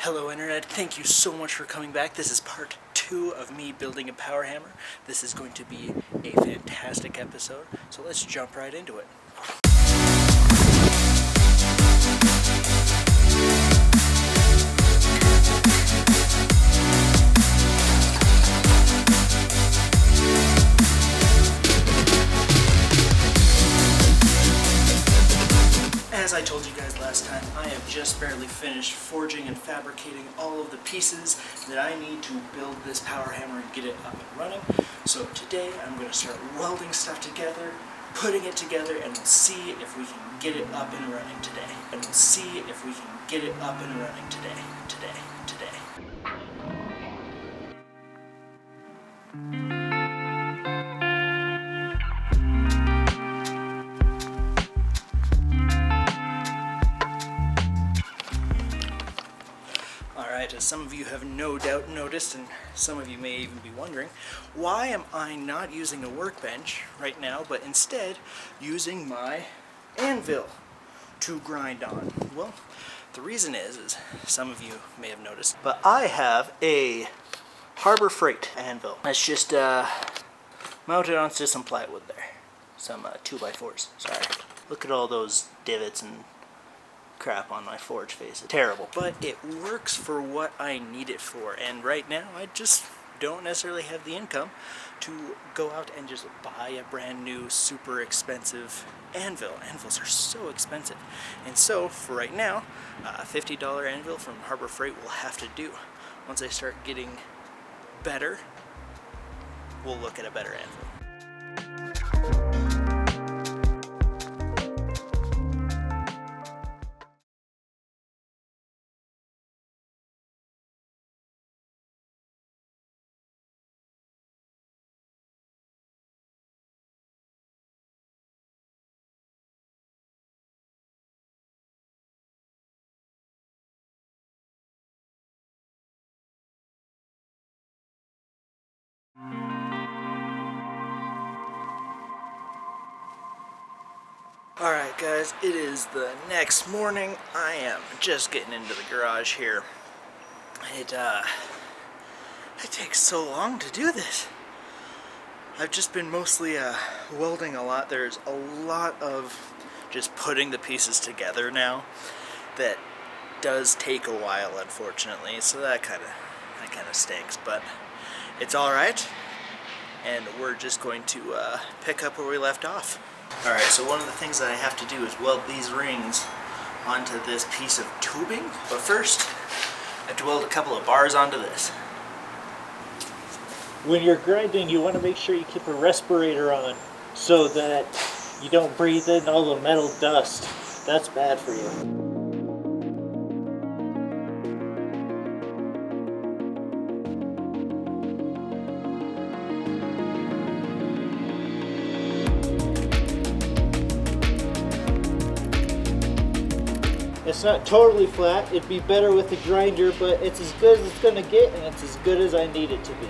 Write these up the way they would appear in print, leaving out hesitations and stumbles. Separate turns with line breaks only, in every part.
Hello Internet, thank you so much for coming back. This is part 2 of me building a power hammer. This is going to be a fantastic episode, so let's jump right into it. As I told you guys last time, I have just barely finished forging and fabricating all of the pieces that I need to build this power hammer and get it up and running. So today I'm going to start welding stuff together, putting it together, and we'll see if we can get it up and running today. Alright, as some of you have no doubt noticed, and some of you may even be wondering, why am I not using a workbench right now, but instead using my anvil to grind on? Well, the reason is some of you may have noticed, but I have a Harbor Freight anvil. It's just mounted onto some plywood there. Some 2x4s, sorry. Look at all those divots and crap on my forge face. It's terrible. But it works for what I need it for, and right now I just don't necessarily have the income to go out and just buy a brand new super expensive anvil. Anvils are so expensive, and so for right now a $50 anvil from Harbor Freight will have to do. Once I start getting better, we'll look at a better anvil. Alright guys, it is the next morning. I am just getting into the garage here. It takes so long to do this. I've just been mostly welding a lot. There's a lot of just putting the pieces together now that does take a while, unfortunately, so that kind of stinks, but it's alright, and we're just going to pick up where we left off. Alright, so one of the things that I have to do is weld these rings onto this piece of tubing, but first I have to weld a couple of bars onto this.
When you're grinding, you want to make sure you keep a respirator on so that you don't breathe in all the metal dust. That's bad for you. It's not totally flat. It'd be better with the grinder, but it's as good as it's going to get, and it's as good as I need it to be.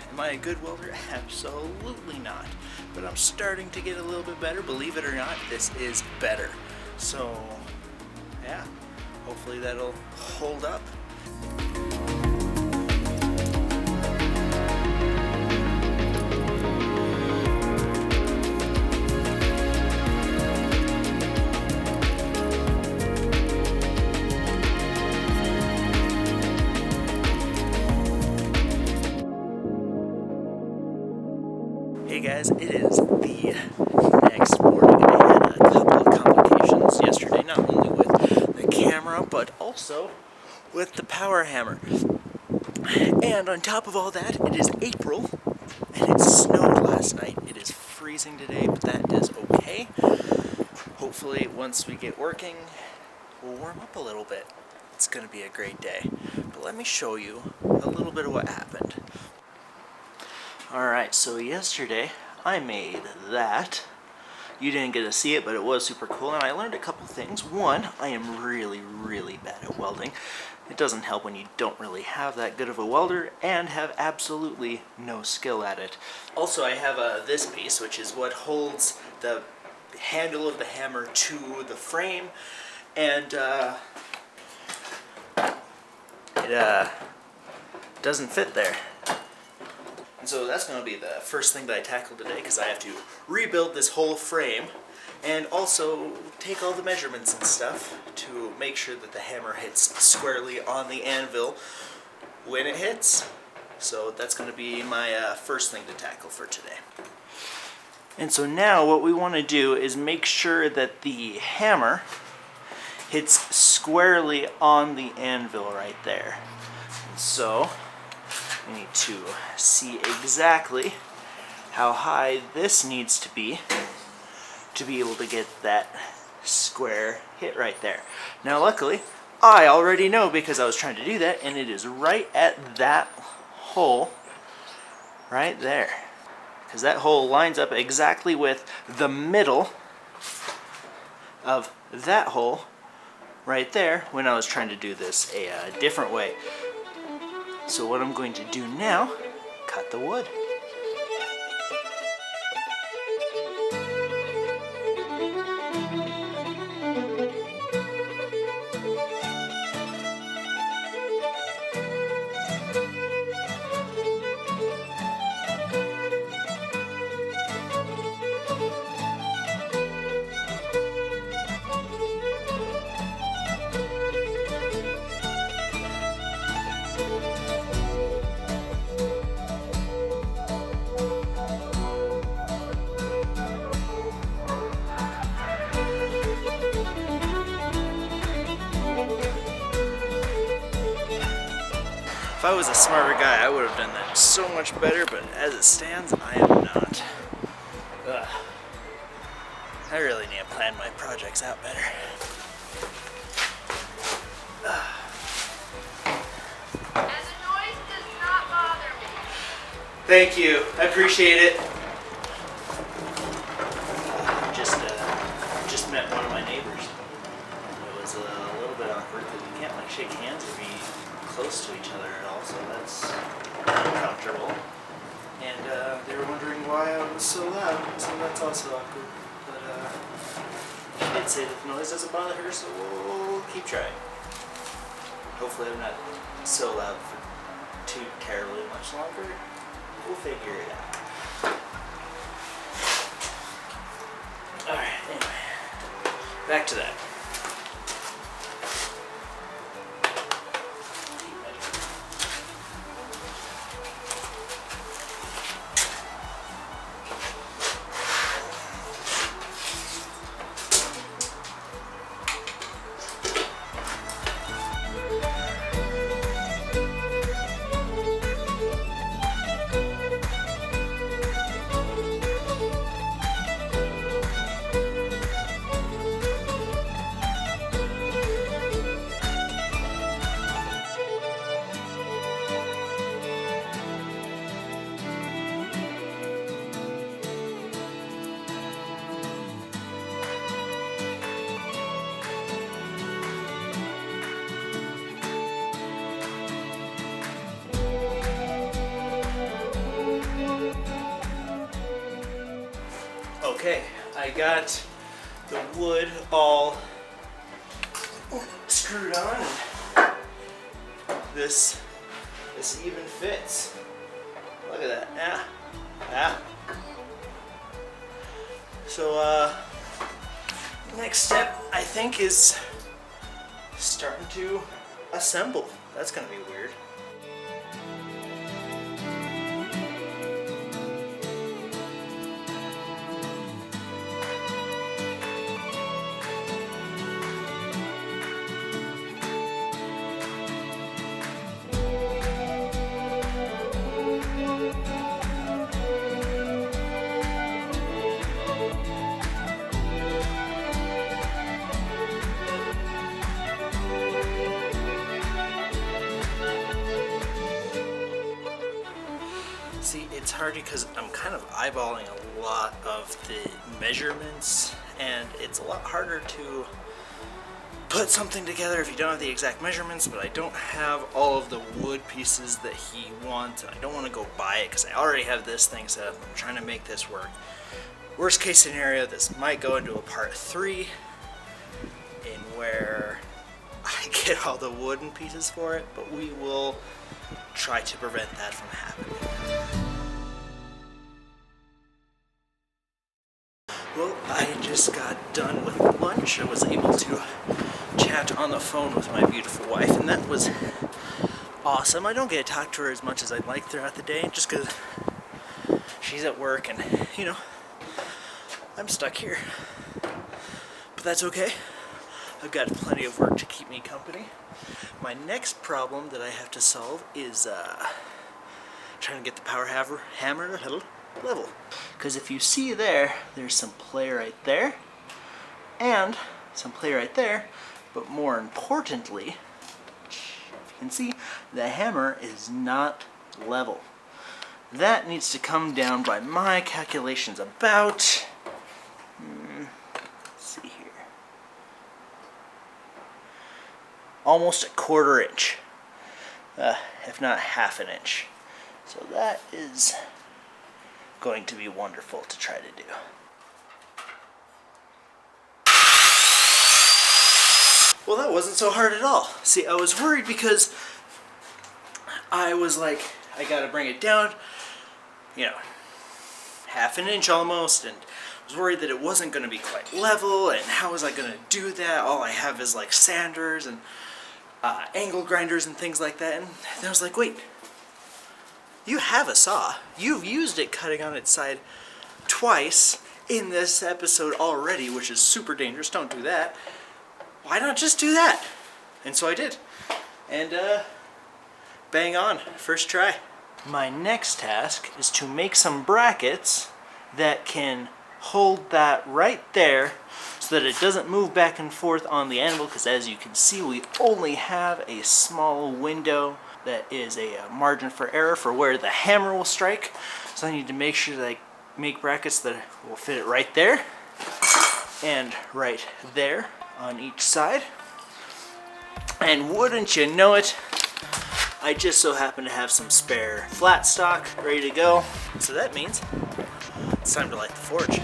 Am I a good welder? Absolutely not. But I'm starting to get a little bit better. Believe it or not, this is better. So, yeah, hopefully that'll hold up. Hey guys, it is the next morning. I had a couple of complications yesterday, not only with the camera, but also with the power hammer. And on top of all that, it is April, and it snowed last night. It is freezing today, but that is okay. hopefully once we get working, we'll warm up a little bit. It's gonna be a great day. But let me show you a little bit of what happened. Alright, so yesterday I made that. You didn't get to see it, but it was super cool, and I learned a couple things. One, I am really, really bad at welding. It doesn't help when you don't really have that good of a welder and have absolutely no skill at it. Also, I have this piece, which is what holds the handle of the hammer to the frame, and it doesn't fit there. And so that's going to be the first thing that I tackle today, because I have to rebuild this whole frame and also take all the measurements and stuff to make sure that the hammer hits squarely on the anvil when it hits. So that's going to be my first thing to tackle for today. And so now what we want to do is make sure that the hammer hits squarely on the anvil right there. And so we need to see exactly how high this needs to be able to get that square hit right there. Now luckily, I already know because I was trying to do that, and it is right at that hole right there. Because that hole lines up exactly with the middle of that hole right there when I was trying to do this a different way. So what I'm going to do now, cut the wood. If I was a smarter guy, I would have done that so much better, but as it stands, I am not. Ugh. I really need to plan my projects out better.
And the noise does not bother me.
Thank you. I appreciate it. Just met one of my neighbors. It was a little bit awkward because you can't like shake hands or be close to each other at all, so that's uncomfortable. And they were wondering why I was so loud, so that's also awkward. But she did say that the noise doesn't bother her, so we'll keep trying. Hopefully I'm not so loud for too terribly much longer. We'll figure it out. Alright, anyway. Back to that. Okay, I got the wood all screwed on, and this even fits. Look at that. Yeah. So next step I think is starting to assemble. That's gonna be weird. hard because I'm kind of eyeballing a lot of the measurements, and it's a lot harder to put something together if you don't have the exact measurements, but I don't have all of the wood pieces that he wants, and I don't want to go buy it because I already have this thing set up. I'm trying to make this work. Worst case scenario, this might go into a part 3 in where I get all the wooden pieces for it, but we will try to prevent that from happening. Well, I just got done with lunch. I was able to chat on the phone with my beautiful wife, and that was awesome. I don't get to talk to her as much as I'd like throughout the day, just because she's at work and, you know, I'm stuck here. But that's okay. I've got plenty of work to keep me company. My next problem that I have to solve is trying to get the power hammer level. Because if you see there's some play right there, and some play right there, but more importantly, if you can see, the hammer is not level. That needs to come down by my calculations about, let's see here, almost a 1/4 inch, if not half an inch. So that is going to be wonderful to try to do. Well, that wasn't so hard at all. See, I was worried because I was like, I gotta bring it down, you know, half an inch almost, and I was worried that it wasn't gonna be quite level, and how was I gonna do that? All I have is like sanders and angle grinders and things like that, and then I was like, wait, you have a saw. You've used it cutting on its side twice in this episode already, which is super dangerous. Don't do that. Why not just do that? And so I did. And bang on, first try. My next task is to make some brackets that can hold that right there so that it doesn't move back and forth on the anvil, because as you can see, we only have a small window that is a margin for error for where the hammer will strike. So I need to make sure that I make brackets that will fit it right there and right there on each side. And wouldn't you know it, I just so happen to have some spare flat stock ready to go. So that means it's time to light the forge.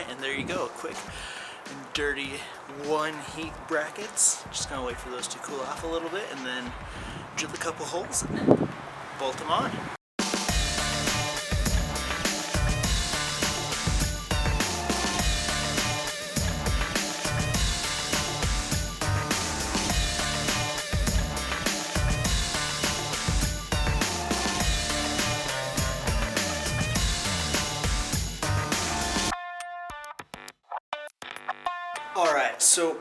And there you go, quick and dirty 1 heat brackets. Just gonna wait for those to cool off a little bit and then drill a couple holes and bolt them on. Alright, so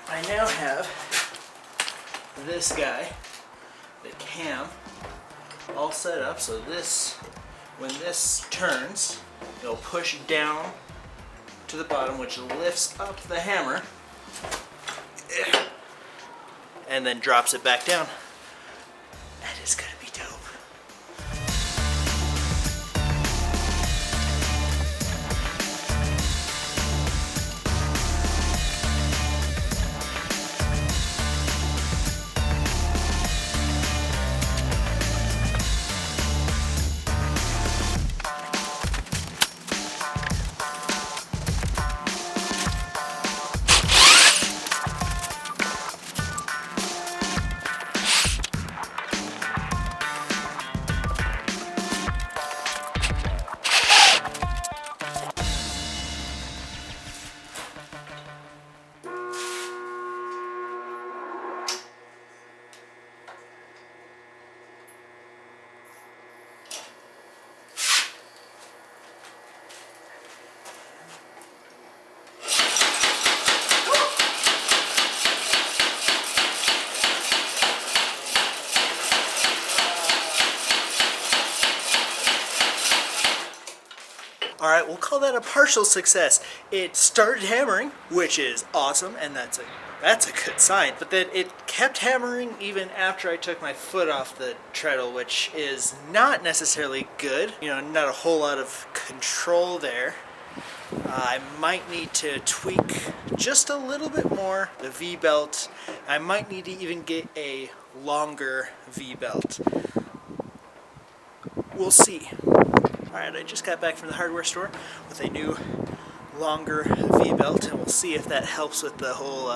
I now have this guy, the cam, all set up. So this, when this turns, it'll push down to the bottom, which lifts up the hammer and then drops it back down. That is gonna be dope. Alright, we'll call that a partial success. It started hammering, which is awesome, and that's a good sign. But then it kept hammering even after I took my foot off the treadle, which is not necessarily good. You know, not a whole lot of control there. I might need to tweak just a little bit more the V-belt. I might need to even get a longer V-belt. We'll see. Alright, I just got back from the hardware store with a new longer V-belt, and we'll see if that helps with the whole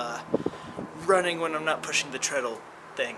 running when I'm not pushing the treadle thing.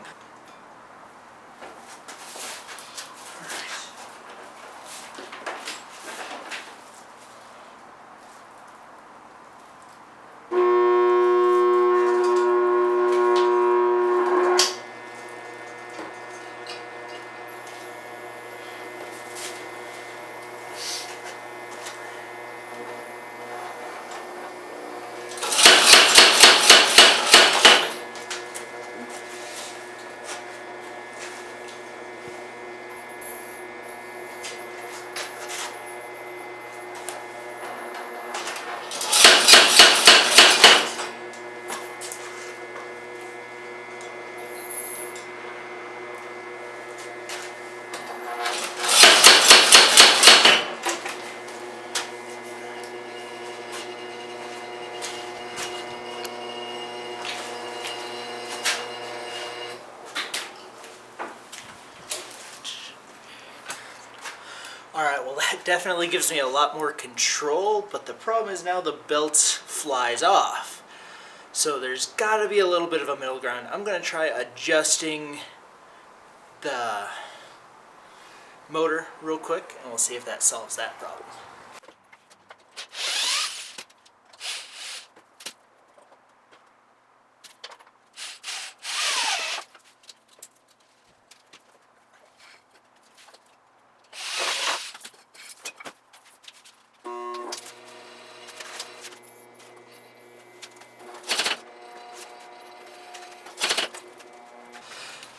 Alright, well that definitely gives me a lot more control, but the problem is now the belt flies off. So there's got to be a little bit of a middle ground. I'm going to try adjusting the motor real quick, and we'll see if that solves that problem.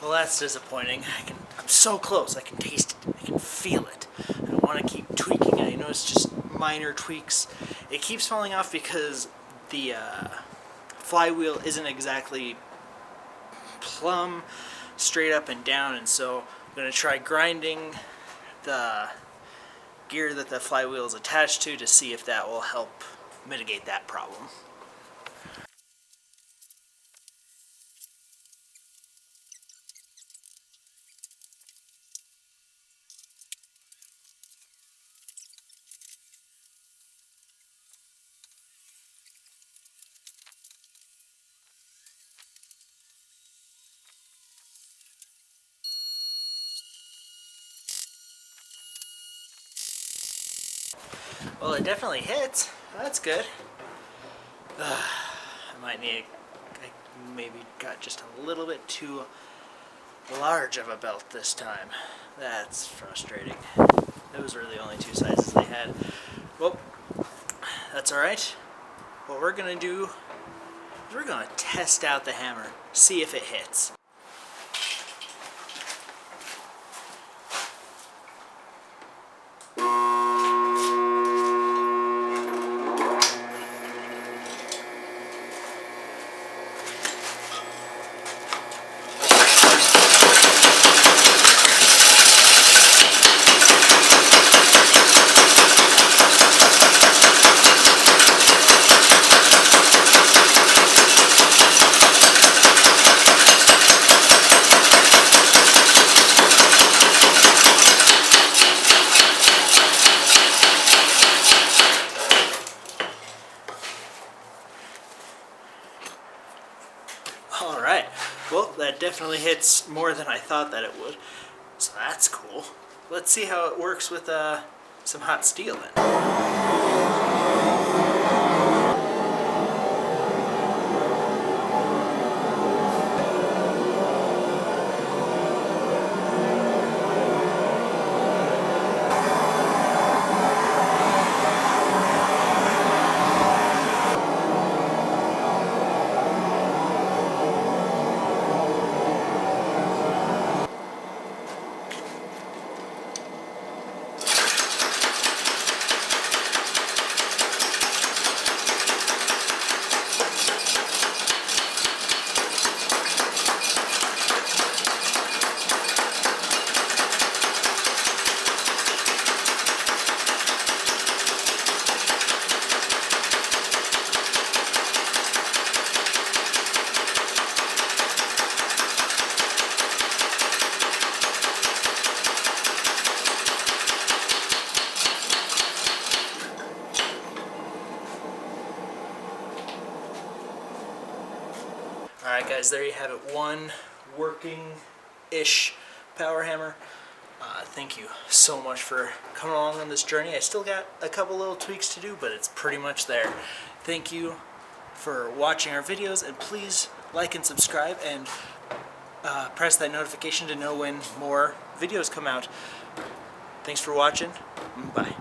Well, that's disappointing. I'm so close. I can taste it. I can feel it. I want to keep tweaking it. I know it's just minor tweaks. It keeps falling off because the flywheel isn't exactly plumb, straight up and down, and so I'm going to try grinding the gear that the flywheel is attached to see if that will help mitigate that problem. Well, it definitely hits. That's good. I maybe got just a little bit too large of a belt this time. That's frustrating. Those were the only two sizes they had. Well, that's alright. What we're going to do is we're going to test out the hammer, see if it hits. Alright, well that definitely hits more than I thought that it would, so that's cool. Let's see how it works with some hot steel then. Alright guys, there you have it. One working-ish power hammer. Thank you so much for coming along on this journey. I still got a couple little tweaks to do, but it's pretty much there. Thank you for watching our videos, and please like and subscribe, and press that notification to know when more videos come out. Thanks for watching. Bye.